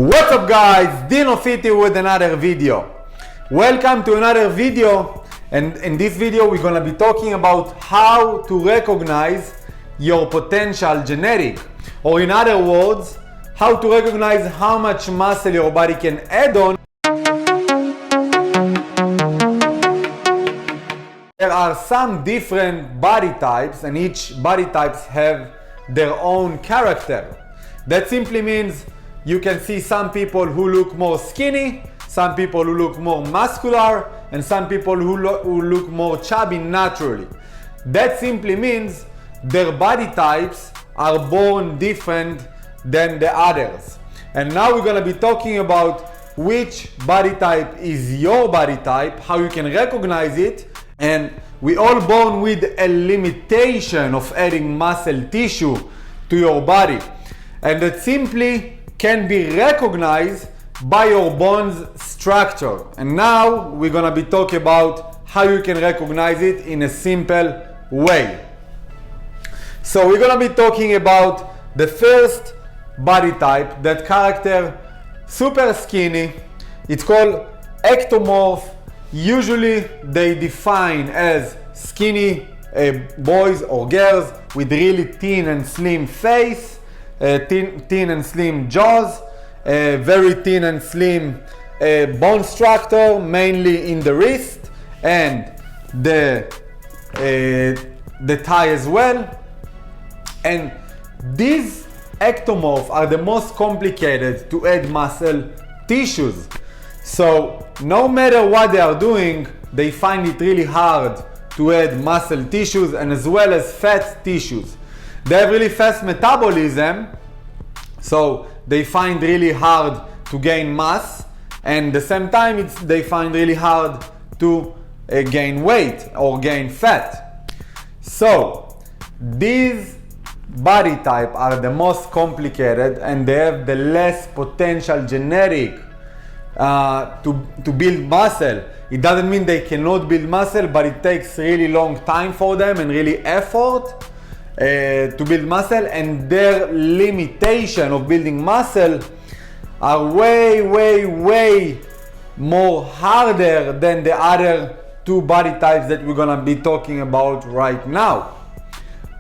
What's up guys, Dino Fit here with another video. Welcome to another video, and in this video we're gonna be talking about how to recognize your potential genetic, or in other words, how to recognize how much muscle your body can add on. There are some different body types, and each body types have their own character. That simply means you can see some people who look more skinny, some people who look more muscular, and some people who look more chubby naturally. That simply means their body types are born different than the others. And now we're gonna be talking about which body type is your body type, how you can recognize it, and we all born with a limitation of adding muscle tissue to your body. And that simply can be recognized by your bones structure. And now we're gonna be talking about how you can recognize it in a simple way. So we're gonna be talking about the first body type, that character, super skinny. It's called ectomorph. Usually they define as skinny boys or girls with really thin and slim face, thin and slim jaws, very thin and slim bone structure, mainly in the wrist and the thigh as well. And these ectomorphs are the most complicated to add muscle tissues. So no matter what they are doing, they find it really hard to add muscle tissues and as well as fat tissues. They have really fast metabolism, so they find really hard to gain mass, and at the same time they find really hard to gain weight or gain fat. So these body type are the most complicated, and they have the less potential genetic to build muscle. It doesn't mean they cannot build muscle, but it takes really long time for them and really effort to build muscle, and their limitation of building muscle are way more harder than the other two body types that we're gonna be talking about right now.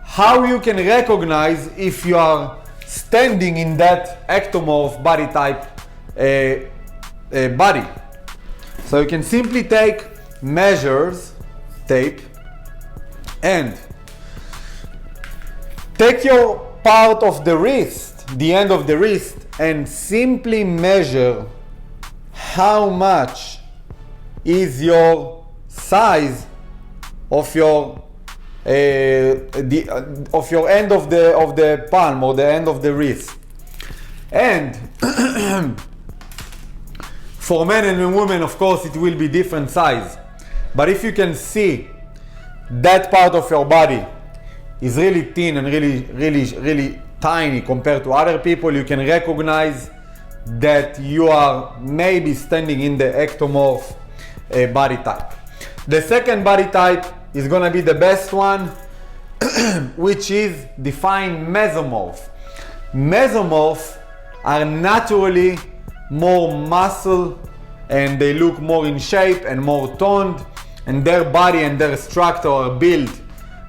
How you can recognize if you are standing in that ectomorph body type body. So you can simply take measures, tape, and take your part of the wrist, the end of the wrist, and simply measure how much is your size of your of your end of the palm or the end of the wrist. And for men and women, of course, it will be different size. But if you can see that part of your body is really thin and really tiny compared to other people, you can recognize that you are maybe standing in the ectomorph body type. The second body type is gonna be the best one, which is defined Mesomorph. Mesomorph are naturally more muscle, and they look more in shape and more toned, and their body and their structure are built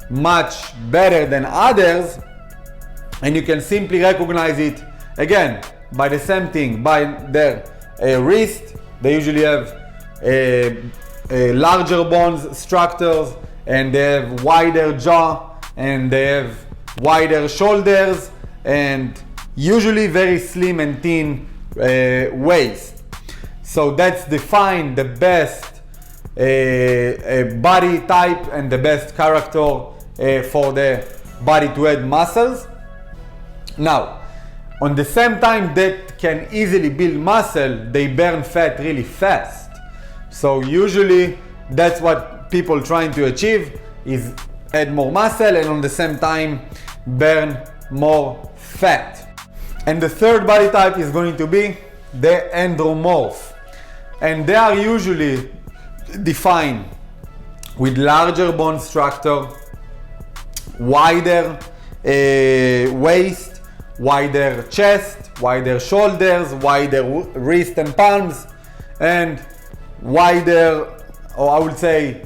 much better than others. And you can simply recognize it again by the same thing, by their wrist. They usually have larger bones structures, and they have wider jaw, and they have wider shoulders, and usually very slim and thin waist. So that's define the best body type and the best character for the body to add muscles. Now, on the same time that can easily build muscle, they burn fat really fast. So usually that's what people trying to achieve, is add more muscle and on the same time burn more fat. And the third body type is going to be the Endomorph. And they are usually defined with larger bone structure, wider waist, wider chest, wider shoulders, wider wrist and palms, and wider, or I would say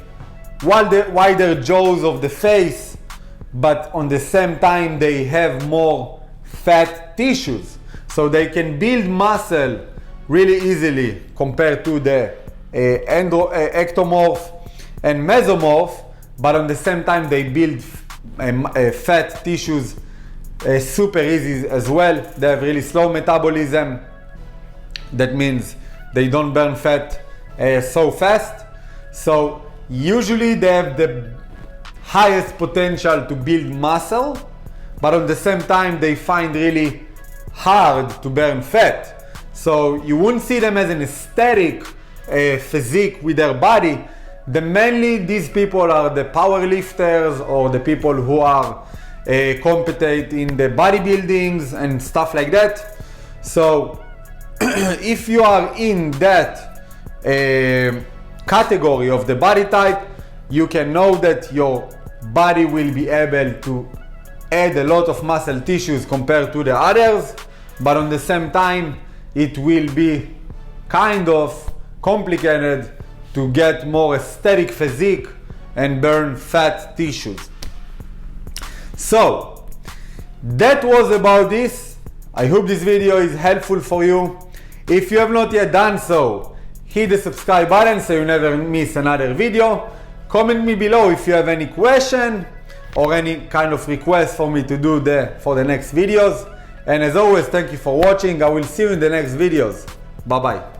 wider jaws of the face, but on the same time they have more fat tissues, so they can build muscle really easily compared to the Ectomorph and Mesomorph, but on the same time they build fat tissues super easy as well. They have really slow metabolism. That means they don't burn fat so fast. So usually they have the highest potential to build muscle, but on the same time they find really hard to burn fat. So you wouldn't see them as an aesthetic physique with their body. Mainly these people are the power lifters or the people who are competent in the bodybuildings and stuff like that. So if you are in that category of the body type, you can know that your body will be able to add a lot of muscle tissues compared to the others, but on the same time it will be kind of complicated to get more aesthetic physique and burn fat tissues. So that was about this. I hope this video is helpful for you. If you have not yet done so, hit the subscribe button so you never miss another video. Comment me below if you have any question or any kind of request for me to do for the next videos. And as always, thank you for watching. I will see you in the next videos. Bye bye.